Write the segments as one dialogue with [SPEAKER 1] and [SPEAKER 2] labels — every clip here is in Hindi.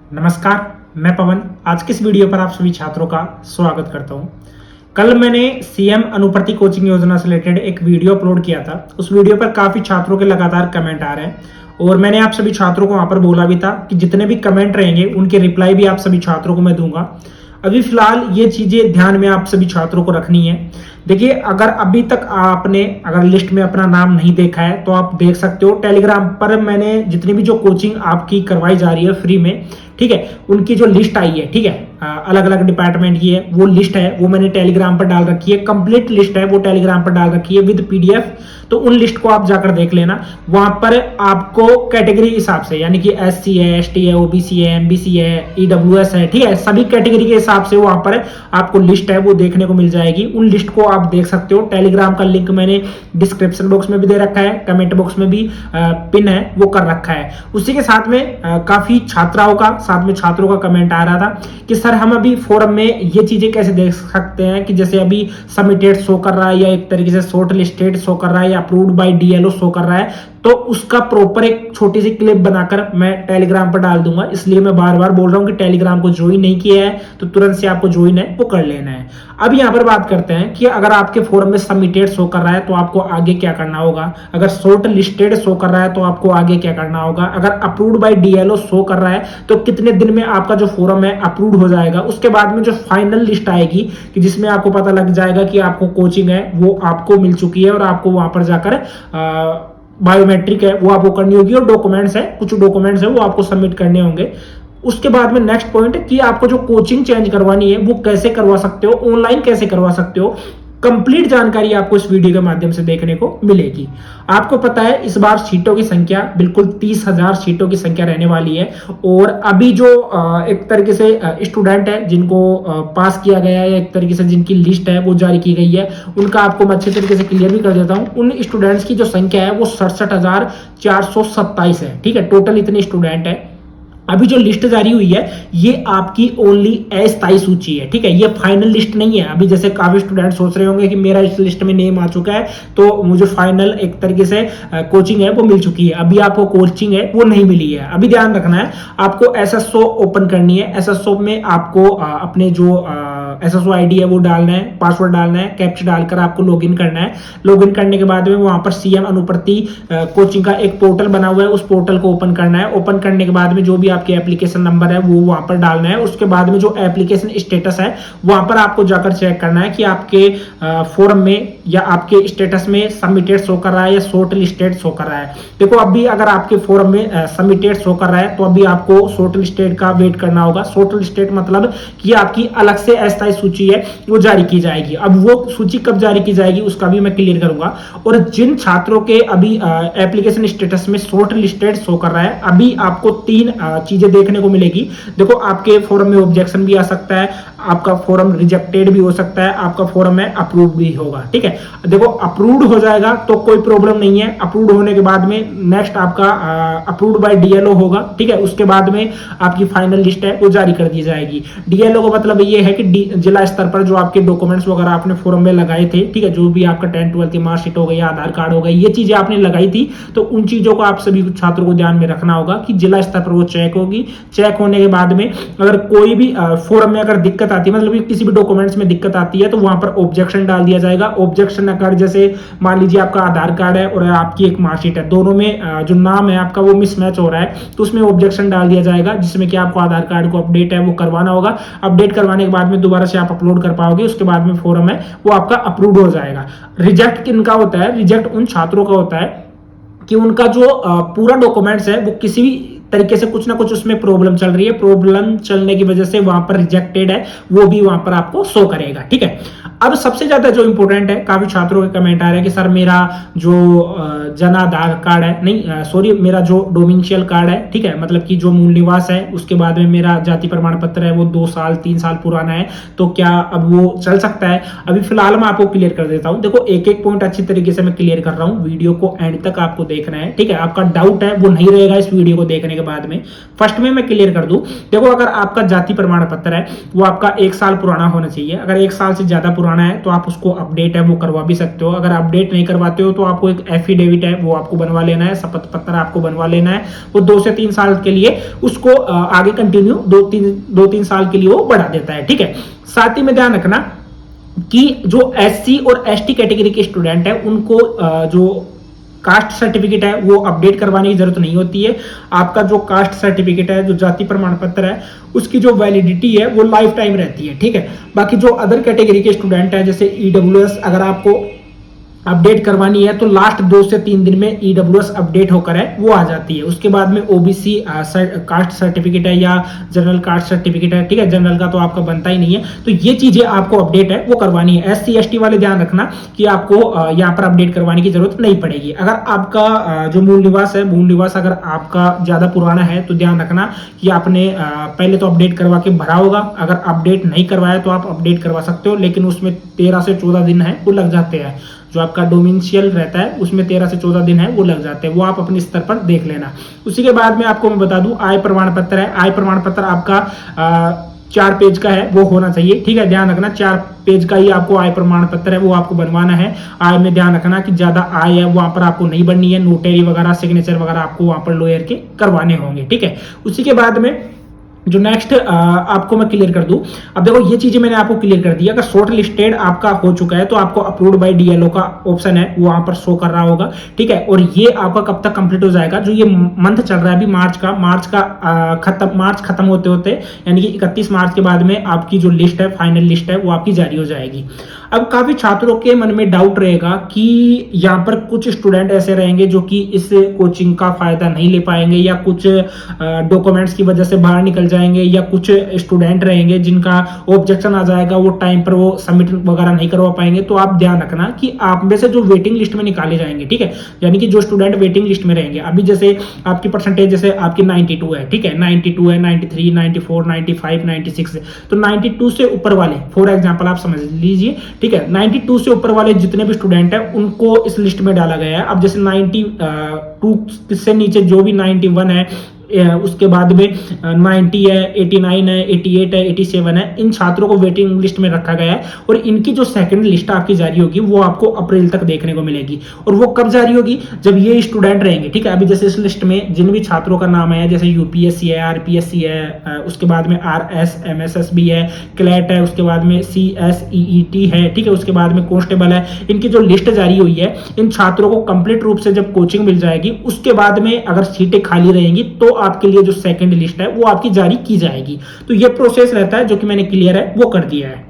[SPEAKER 1] नमस्कार, मैं पवन। आज की इस वीडियो पर आप सभी छात्रों का स्वागत करता हूं। कल मैंने सीएम अनुप्रति कोचिंग योजना से रिलेटेड एक वीडियो अपलोड किया था। उस वीडियो पर काफ़ी छात्रों के लगातार कमेंट आ रहे हैं और मैंने आप सभी छात्रों को वहां पर बोला भी था कि जितने भी कमेंट रहेंगे उनके रिप्लाई भी आप सभी छात्रों को मैं दूंगा। अभी फिलहाल ये चीज़ें ध्यान में आप सभी छात्रों को रखनी है। देखिए, अगर अभी तक आपने अगर लिस्ट में अपना नाम नहीं देखा है तो आप देख सकते हो। टेलीग्राम पर मैंने जितनी भी जो कोचिंग आपकी करवाई जा रही है फ्री में, ठीक है, उनकी जो लिस्ट आई है, ठीक है, अलग अलग डिपार्टमेंट की है, वो लिस्ट है, वो मैंने टेलीग्राम पर डाल रखी है। कंप्लीट लिस्ट है, वो टेलीग्राम पर डाल रखी है विद पीडीएफ। तो उन लिस्ट को आप जाकर देख लेना। वहां पर आपको कैटेगरी हिसाब से, यानी कि एससी है, एसटी है, ओबीसी है, एमबीसी है, ईडब्ल्यूएस है, ठीक है, सभी कैटेगरी के हिसाब से वहां पर आपको लिस्ट है वो देखने को मिल जाएगी। उन लिस्ट को आप देख सकते हो। टेलीग्राम का लिंक मैंने डिस्क्रिप्शन बॉक्स में भी दे रखा है, कमेंट बॉक्स में भी पिन है वो कर रखा है। उसी के साथ में काफी छात्राओं का, साथ में छात्रों का कमेंट आ रहा था कि सर हम अभी फोरम में ये चीजें कैसे देख सकते हैं कि जैसे अभी सबमिटेड शो कर रहा है या एक तरीके से शॉर्ट लिस्टेड शो कर रहा है या अप्रूव्ड बाय डीएलओ शो कर रहा है। तो उसका प्रॉपर एक छोटी सी क्लिप बनाकर मैं टेलीग्राम पर डाल दूंगा। इसलिए मैं बार बार बोल रहा हूं कि टेलीग्राम को ज्वाइन नहीं किया है तो तुरंत से आपको ज्वाइन है वो कर लेना है। अब यहां पर बात करते हैं कि अगर आपके फोरम में सबमिटेड शो कर रहा है तो आपको आगे क्या करना होगा। अगर शॉर्ट लिस्टेड शो कर रहा है तो आपको आगे क्या करना होगा। अगर अप्रूव्ड बाय डीएलओ शो कर रहा है तो कितने दिन में आपका जो फोरम है अप्रूव्ड हो जाएगा। उसके बाद में जो फाइनल लिस्ट आएगी कि जिसमें आपको पता लग जाएगा कि आपको कोचिंग है वो आपको मिल चुकी है और आपको वहां पर जाकर बायोमेट्रिक है वो आपको करनी होगी और डॉक्यूमेंट्स है, कुछ डॉक्यूमेंट्स है वो आपको सबमिट करने होंगे। उसके बाद में नेक्स्ट पॉइंट है कि आपको जो कोचिंग चेंज करवानी है वो कैसे करवा सकते हो, ऑनलाइन कैसे करवा सकते हो। कंप्लीट जानकारी आपको इस वीडियो के माध्यम से देखने को मिलेगी। आपको पता है इस बार सीटों की संख्या बिल्कुल 30,000 सीटों की संख्या रहने वाली है। और अभी जो एक तरीके से स्टूडेंट है जिनको पास किया गया है, एक तरीके से जिनकी लिस्ट है वो जारी की गई है, उनका आपको मैं अच्छे तरीके से क्लियर भी कर देता हूं। उन स्टूडेंट्स की जो संख्या है वो 67,427 है, ठीक है, टोटल इतने स्टूडेंट है। अभी जो लिस्ट जारी हुई है ये आपकी ओनली अस्थायी सूची है, ठीक है, ये फाइनल लिस्ट नहीं है। अभी जैसे काफी स्टूडेंट सोच रहे होंगे कि मेरा इस लिस्ट में नेम आ चुका है तो मुझे फाइनल एक तरीके से कोचिंग है वो मिल चुकी है। अभी आपको कोचिंग है वो नहीं मिली है। अभी ध्यान रखना है, आपको एसएसओ ओपन करनी है। एसएसओ में आपको अपने जो एसएसओ आईडी है वो डालना है, पासवर्ड डालना है, कैप्चा डालकर आपको लॉगिन करना है। लॉगिन करने के बाद में वहां पर सीएम अनुप्रति कोचिंग का एक पोर्टल बना हुआ है, उस पोर्टल को ओपन करना है। ओपन करने के बाद में जो भी आपके एप्लीकेशन नंबर है वो वहां पर डालना है। उसके बाद में जो एप्लीकेशन स्टेटस है वहां पर आपको जाकर चेक करना है कि आपके फोरम में या आपके स्टेटस में सबमिटेड शो कर रहा है या शॉर्ट लिस्टेड शो कर रहा है। देखो, अभी अगर आपके फोरम में सबमिटेड शो कर रहा है तो अभी आपको शॉर्ट लिस्टेड का वेट करना होगा। शॉर्ट लिस्टेड मतलब कि आपकी अलग से अस्थायी सूची है वो जारी की जाएगी। अब वो सूची कब जारी की जाएगी उसका भी मैं क्लियर करूंगा। और जिन छात्रों के अभी एप्लीकेशन स्टेटस में शॉर्ट लिस्टेड शो कर रहा है, अभी आपको 3 चीजें देखने को मिलेगी। देखो, आपके फोरम में ऑब्जेक्शन भी आ सकता है, आपका फोरम रिजेक्टेड भी हो सकता है, आपका फोरम में अप्रूव भी होगा, ठीक है। देखो, अप्रूव्ड हो जाएगा तो कोई प्रॉब्लम नहीं है। अप्रूव्ड होने के बाद में नेक्स्ट आपका अप्रूव्ड बाय डीएलओ होगा, ठीक है। उसके बाद में आपकी फाइनल लिस्ट है वो जारी कर दी जाएगी। डीएलओ का मतलब ये है कि जिला स्तर पर जो आपके डॉक्यूमेंट्स वगैरह आपने फोरम में लगाए थे, ठीक है, जो भी आपका 10th 12th की मार्कशीट हो गई, आधार कार्ड हो गई, ये चीजें आपने लगाई थी, तो उन चीजों को आप सभी छात्रों को ध्यान में रखना होगा कि जिला स्तर पर वो चेक होगी। चेक होने के बाद में अगर कोई भी फोरम में अगर दिक्कत आती है, मतलब किसी भी डॉक्यूमेंट्स में दिक्कत आती है, तो वहां पर ऑब्जेक्शन डाल दिया जाएगा। ऑब्जेक्शन अगर जैसे मान लीजिए आपका आधार कार्ड है और आपकी एक मार्कशीट है, दोनों में जो नाम है आपका वो मिसमैच हो रहा है, तो उसमें ऑब्जेक्शन डाल दिया जाएगा जिसमें कि आपको आधार कार्ड को अपडेट है वो करवाना होगा। अपडेट करवाने के बाद में दोबारा से आप अपलोड कर पाओगे। उसके बाद में फोरम है वो आपका अप्रूव हो जाएगा। रिजेक्ट किनका होता है? रिजेक्ट उन छात्रों का होता है कि उनका जो पूरा डॉक्यूमेंट्स है वो किसी भी तरीके से कुछ ना कुछ उसमें प्रॉब्लम चल रही है। प्रॉब्लम चलने की वजह से वहां पर रिजेक्टेड है वो भी वहां पर आपको शो करेगा, ठीक है। अब सबसे ज्यादा जो इंपॉर्टेंट है, काफी छात्रों के कमेंट आ रहे हैं कि सर मेरा जो जन आधार कार्ड है, नहीं सॉरी, मेरा जो डोमिशियल कार्ड है, ठीक है, मतलब कि जो मूल निवास है, उसके बाद में मेरा जाति प्रमाण पत्र है वो 2 साल 3 साल पुराना है, तो क्या अब वो चल सकता है? अभी फिलहाल मैं आपको क्लियर कर देता हूं। देखो, एक एक पॉइंट अच्छी तरीके से मैं क्लियर कर रहा हूं। वीडियो को एंड तक आपको देखना है, ठीक है। आपका डाउट है वो नहीं रहेगा इस वीडियो को देखने के बाद में। फर्स्ट में मैं क्लियर कर दूं, देखो, अगर आपका जाति प्रमाण पत्र है वो आपका 1 साल पुराना होना चाहिए। अगर 1 साल से ज्यादा पुराना पुराना है तो आप उसको अपडेट है वो करवा भी सकते हो। अगर अपडेट नहीं करवाते हो तो आपको एक एफिडेविट है वो आपको बनवा लेना है, शपथ पत्र आपको बनवा लेना है। वो 2 से 3 साल के लिए उसको आगे कंटिन्यू 2-3 साल के लिए वो बढ़ा देता है, ठीक है। साथ ही में ध्यान रखना कि जो एससी और एसटी कैटेगरी के स्टूडेंट है उनको जो कास्ट सर्टिफिकेट है वो अपडेट करवाने की जरूरत नहीं होती है। आपका जो कास्ट सर्टिफिकेट है, जो जाति प्रमाण पत्र है, उसकी जो वैलिडिटी है वो लाइफ टाइम रहती है, ठीक है। बाकी जो अदर कैटेगरी के स्टूडेंट है जैसे ईडब्ल्यूएस अगर आपको अपडेट करवानी है तो लास्ट 2 से 3 दिन में ईडब्ल्यूएस अपडेट होकर है वो आ जाती है। उसके बाद में ओबीसी कास्ट सर्टिफिकेट है या जनरल कास्ट सर्टिफिकेट है, ठीक है। जनरल का तो आपका बनता ही नहीं है, तो ये चीजें आपको अपडेट है वो करवानी है। एससी एसटी वाले ध्यान रखना कि आपको यहाँ पर अपडेट करवाने की जरूरत नहीं पड़ेगी। अगर आपका जो मूल निवास है, मूल निवास अगर आपका ज्यादा पुराना है तो ध्यान रखना कि आपने पहले तो अपडेट करवा के भरा होगा। अगर अपडेट नहीं करवाया तो आप अपडेट करवा सकते हो, लेकिन उसमें 13 से 14 दिन है वो लग जाते हैं। जो आपका डोमिनिशियल रहता है उसमें 13 से 14 दिन है वो लग जाते हैं, वो आप अपने स्तर पर देख लेना। उसी के बाद में आपको मैं बता दूं आय प्रमाण पत्र है। आय प्रमाण पत्र आपका 4 पेज का है वो होना चाहिए, ठीक है। ध्यान रखना 4 पेज का ही आपको आय प्रमाण पत्र है वो आपको बनवाना है। आय में ध्यान रखना कि ज्यादा आय है वहां पर आपको नहीं बननी है, नोटरी वगैरह सिग्नेचर वगैरह आपको वहां पर लॉयर के करवाने होंगे, ठीक है। उसी के बाद में जो नेक्स्ट आपको मैं क्लियर कर दूं, अब देखो ये चीजें मैंने आपको क्लियर कर दी। अगर शॉर्ट लिस्टेड आपका हो चुका है तो आपको अप्रूव्ड बाय डीएलओ का ऑप्शन है वो वहां पर शो कर रहा होगा, ठीक है। और ये आपका कब तक कंप्लीट हो जाएगा, जो ये मंथ चल रहा है अभी मार्च का मार्च खत्म होते होते यानी कि 31 मार्च के बाद में आपकी जो लिस्ट है, फाइनल लिस्ट है वो आपकी जारी हो जाएगी। अब काफी छात्रों के मन में डाउट रहेगा कि यहाँ पर कुछ स्टूडेंट ऐसे रहेंगे जो कि इस कोचिंग का फायदा नहीं ले पाएंगे या कुछ डॉक्यूमेंट्स की वजह से बाहर निकल जाएंगे, या कुछ स्टूडेंट रहेंगे जिनका ऑब्जेक्शन आ जाएगा, वो टाइम पर वो सबमिट वगैरह नहीं करवा पाएंगे। तो आप ध्यान रखना कि आप में से जो वेटिंग लिस्ट में निकाले जाएंगे, ठीक है, यानी कि जो स्टूडेंट वेटिंग लिस्ट में रहेंगे, अभी जैसे आपकी परसेंटेज जैसे आपकी 92 है, ठीक है, 92 है, 93, 94, 95, 96 है, तो 92 से ऊपर वाले फॉर एग्जाम्पल आप समझ लीजिए, ठीक है, 92 से ऊपर वाले जितने भी स्टूडेंट हैं उनको इस लिस्ट में डाला गया है। अब जैसे 92 से नीचे जो भी 91 है, उसके बाद में 90 है, 89 है, 88 है, 87 है, इन छात्रों को वेटिंग लिस्ट में रखा गया है। और इनकी जो सेकंड लिस्ट आपकी जारी होगी वो आपको अप्रैल तक देखने को मिलेगी। और वो कब जारी होगी, जब ये स्टूडेंट रहेंगे, ठीक है। अभी जैसे इस लिस्ट में जिन भी छात्रों का नाम है, जैसे यूपीएससी है, आरपीएससी है, उसके बाद में आरएसएमएसएसबी है, क्लैट है, उसके बाद में सीएसईईटी है, ठीक है, उसके बाद में कांस्टेबल है, इनकी जो लिस्ट जारी हुई है, इन छात्रों को कंप्लीट रूप से जब कोचिंग मिल जाएगी उसके बाद में अगर सीटें खाली रहेंगी तो आपके लिए जो सेकंड लिस्ट है वो आपकी जारी की जाएगी। तो ये प्रोसेस रहता है जो कि मैंने क्लियर है वो कर दिया है।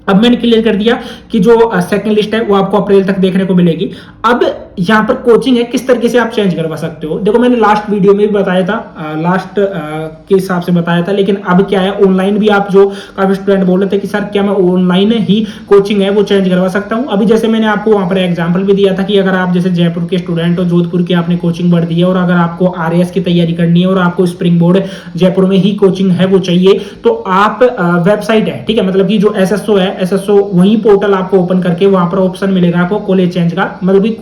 [SPEAKER 1] अब मैंने क्लियर कर दिया कि जो सेकंड लिस्ट है वो आपको अप्रैल तक देखने को मिलेगी। अब यहाँ पर कोचिंग है किस तरीके से आप चेंज करवा सकते हो, देखो मैंने लास्ट वीडियो में भी बताया था, लास्ट के हिसाब से बताया था, लेकिन अब क्या है ऑनलाइन भी आप जो काफी स्टूडेंट बोल रहे थे कि सर क्या मैं ऑनलाइन ही कोचिंग है वो चेंज करवा सकता हूँ। अभी जैसे मैंने आपको वहां पर एग्जाम्पल भी दिया था कि अगर आप जैसे जयपुर के स्टूडेंट हो, जोधपुर की आपने कोचिंग बढ़ दी है और अगर आपको आरएएस की तैयारी करनी है और आपको स्प्रिंग बोर्ड जयपुर में ही कोचिंग है वो चाहिए, तो आप वेबसाइट है, ठीक है, मतलब कि जो एसएसओ है, एसएसओ वही पोर्टल आपको ओपन करके वहां पर ऑप्शन मिलेगा आपको कॉलेज चेंज का, मतलब कि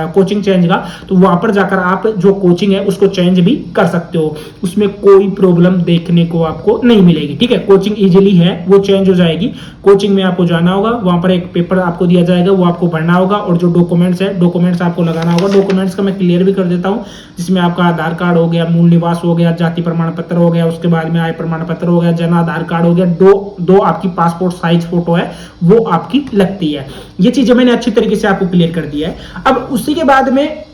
[SPEAKER 1] कोचिंग चेंज का, तो वहां पर जाकर आप जो कोचिंग है उसको चेंज भी कर सकते हो। उसमें कोई प्रॉब्लम देखने को आपको नहीं मिलेगी, ठीक है। कोचिंग इजीली है वो चेंज हो जाएगी। कोचिंग में आपको जाना होगा, वहां पर एक पेपर आपको दिया जाएगा वो आपको भरना होगा, और जो डॉक्यूमेंट्स है डॉक्यूमेंट्स आपको लगाना होगा। डॉक्यूमेंट्स का मैं क्लियर भी कर देता हूं, जिसमें आपका आधार कार्ड हो गया, मूल निवास हो गया, जाति प्रमाण पत्र हो गया, उसके बाद में आय प्रमाण पत्र हो गया, जन आधार कार्ड हो गया, दो आपकी पासपोर्ट साइज फोटो है वो आपकी लगती है। ये चीजें मैंने अच्छी तरीके से आपको क्लियर कर दिया है। अब उसी के बाद में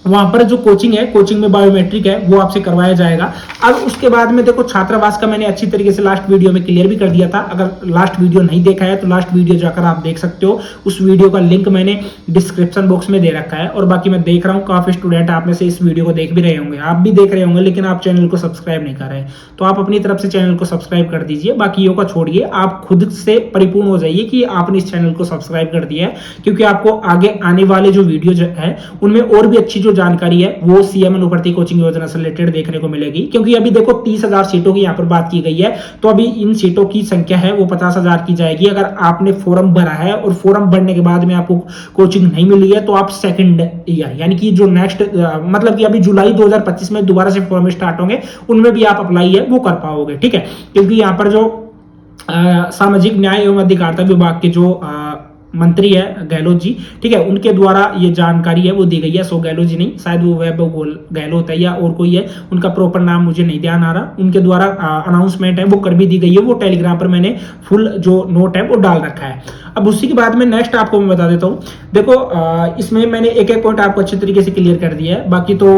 [SPEAKER 1] वहां पर जो कोचिंग है, कोचिंग में बायोमेट्रिक है वो आपसे करवाया जाएगा। अब उसके बाद में देखो छात्रावास का मैंने अच्छी तरीके से लास्ट वीडियो में क्लियर भी कर दिया था। अगर लास्ट वीडियो नहीं देखा है तो लास्ट वीडियो जाकर आप देख सकते हो, उस वीडियो का लिंक मैंने डिस्क्रिप्शन बॉक्स में दे रखा है। और बाकी मैं देख रहा हूँ काफी स्टूडेंट आप में से इस वीडियो को देख भी रहे होंगे, आप भी देख रहे होंगे, लेकिन आप चैनल को सब्सक्राइब नहीं कर रहे, तो आप अपनी तरफ से चैनल को सब्सक्राइब कर दीजिए। बाकियों का छोड़िए, आप खुद से परिपूर्ण हो जाइए कि आपने इस चैनल को सब्सक्राइब कर दिया है, क्योंकि आपको आगे आने वाले जो वीडियो है उनमें और भी अच्छी जो जानकारी है वो सीएम अनुवर्ती कोचिंग योजना से रिलेटेड देखने को मिलेगी। क्योंकि अभी देखो 30,000 सीटों की यहाँ पर बात की गई है, तो अभी इन सीटों की संख्या है वो 50,000 की जाएगी। अगर आपने फॉर्म भरा है और फॉर्म भरने के बाद में आपको कोचिंग नहीं मिली है तो आप सेकंड ईयर यानी कि जो नेक्स्ट मतलब कि अभी जुलाई 2025 में दोबारा से फॉर्म स्टार्ट होंगे, उनमें भी आप अप्लाई है वो कर पाओगे, ठीक है। क्योंकि यहाँ पर जो सामाजिक न्याय एवं अधिकारिता विभाग के जो मंत्री है गहलोत जी, ठीक है, उनके द्वारा ये जानकारी है वो दी गई है। सो गहलोत जी नहीं, शायद वो वैभव गहलोत है या और कोई है, उनका प्रॉपर नाम मुझे नहीं ध्यान आ रहा। उनके द्वारा अनाउंसमेंट है वो कर भी दी गई है, वो टेलीग्राम पर मैंने फुल जो नोट है वो डाल रखा है। अब उसी के बाद में नेक्स्ट आपको मैं बता देता हूँ। देखो इसमें मैंने एक एक पॉइंट आपको अच्छे तरीके से क्लियर कर दिया है। बाकी तो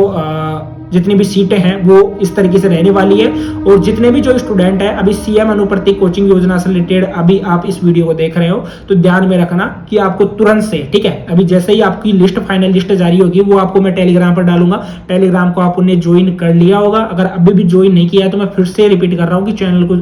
[SPEAKER 1] जितनी भी सीटें हैं वो इस तरीके से रहने वाली है। और जितने भी जो स्टूडेंट है अभी सीएम अनुप्रति कोचिंग योजना से रिलेटेड अभी आप इस वीडियो को देख रहे हो, तो ध्यान में रखना कि आपको तुरंत से, ठीक है, अभी जैसे ही आपकी लिस्ट फाइनल लिस्ट जारी होगी वो आपको मैं टेलीग्राम पर डालूंगा। टेलीग्राम को आपने ज्वाइन कर लिया होगा, अगर अभी भी ज्वाइन नहीं किया है तो मैं फिर से रिपीट कर रहा हूँ कि चैनल को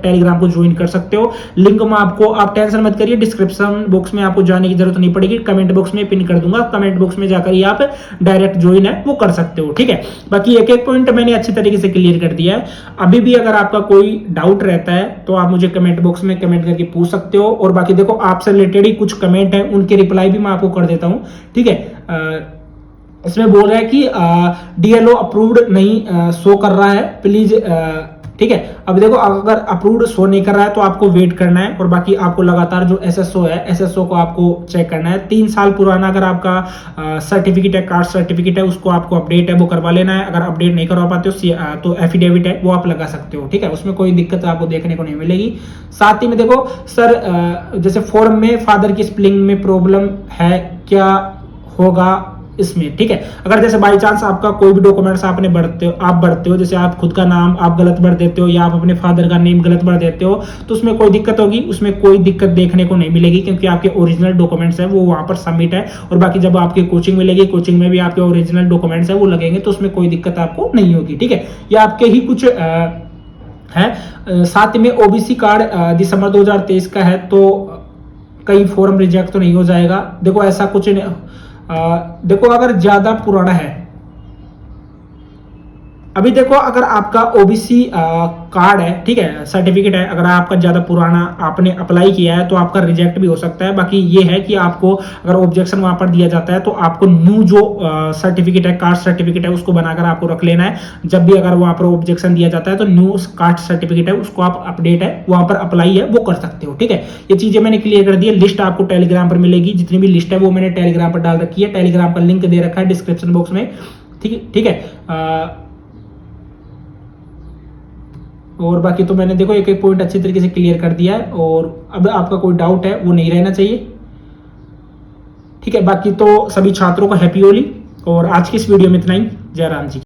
[SPEAKER 1] टेलीग्राम को ज्वाइन कर सकते हो। लिंक में आपको, आप टेंशन मत करिए, डिस्क्रिप्शन बॉक्स में आपको जाने की जरूरत नहीं पड़ेगी, कमेंट बॉक्स में पिन कर दूंगा, कमेंट बॉक्स में जाकर ही आप डायरेक्ट ज्वाइन है वो कर सकते हो, ठीक है। बाकी एक एक पॉइंट मैंने अच्छी तरीके से क्लियर कर दिया है। अभी भी अगर आपका कोई डाउट रहता है तो आप मुझे कमेंट बॉक्स में कमेंट करके पूछ सकते हो। और बाकी देखो आपसे रिलेटेड ही कुछ कमेंट है उनके रिप्लाई भी मैं आपको कर देता हूं, ठीक है। इसमें बोल रहा है कि डीएलओ अप्रूव्ड नहीं शो कर रहा है, प्लीज, ठीक है। अब देखो अगर अप्रूव्ड शो नहीं कर रहा है तो आपको वेट करना है। और बाकी आपको लगातार जो एसएसओ है, एसएसओ को आपको चेक करना है। 3 साल पुराना अगर आपका सर्टिफिकेट है, कास्ट सर्टिफिकेट है, उसको आपको अपडेट है वो करवा लेना है। अगर अपडेट नहीं करवा पाते हो तो एफिडेविट है वो आप लगा सकते हो, ठीक है, उसमें कोई दिक्कत आपको देखने को नहीं मिलेगी। साथ ही में देखो सर, जैसे फॉर्म में फादर की स्पेलिंग में प्रॉब्लम है, क्या होगा इसमें, ठीक है। अगर जैसे बाई चांस आपका कोई भी डॉक्यूमेंट्स आपने भरते हो, जैसे आप खुद का नाम आप गलत भर देते हो या आप अपने फादर का नेम गलत भर देते हो, तो उसमें कोई दिक्कत होगी? उसमें कोई दिक्कत देखने को नहीं मिलेगी, क्योंकि आपके ओरिजिनल डॉक्यूमेंट्स है वो वहां पर सबमिट है। और बाकी जब आपकी कोचिंग मिलेगी, कोचिंग में भी आपके ओरिजिनल डॉक्यूमेंट्स है वो लगेंगे, तो उसमें कोई दिक्कत आपको नहीं होगी, ठीक है। या आपके ही कुछ है। साथ में ओबीसी कार्ड दिसंबर 2023 का है, तो कई फॉर्म रिजेक्ट तो नहीं हो जाएगा? देखो ऐसा कुछ नहीं। देखो अगर ज्यादा पुराना है, अभी देखो अगर आपका ओबीसी कार्ड है, ठीक है, सर्टिफिकेट है, अगर आपका ज्यादा पुराना आपने अप्लाई किया है तो आपका रिजेक्ट भी हो सकता है। बाकी ये है कि आपको अगर ऑब्जेक्शन वहां पर दिया जाता है तो आपको न्यू जो सर्टिफिकेट है, कास्ट सर्टिफिकेट है, उसको बनाकर आपको रख लेना है। जब भी अगर वहां पर ऑब्जेक्शन दिया जाता है तो न्यू कास्ट सर्टिफिकेट है उसको आप अपडेट है वहां पर अप्लाई है वो कर सकते हो, ठीक है। ये चीजें मैंने क्लियर कर दी है। लिस्ट आपको टेलीग्राम पर मिलेगी, जितनी भी लिस्ट है वो मैंने टेलीग्राम पर डाल रखी है। टेलीग्राम का लिंक दे रखा है डिस्क्रिप्शन बॉक्स में, ठीक है। और बाकी तो मैंने देखो एक एक पॉइंट अच्छी तरीके से क्लियर कर दिया है, और अब आपका कोई डाउट है वो नहीं रहना चाहिए, ठीक है। बाकी तो सभी छात्रों को हैप्पी होली, और आज की इस वीडियो में इतना ही। जय राम जी।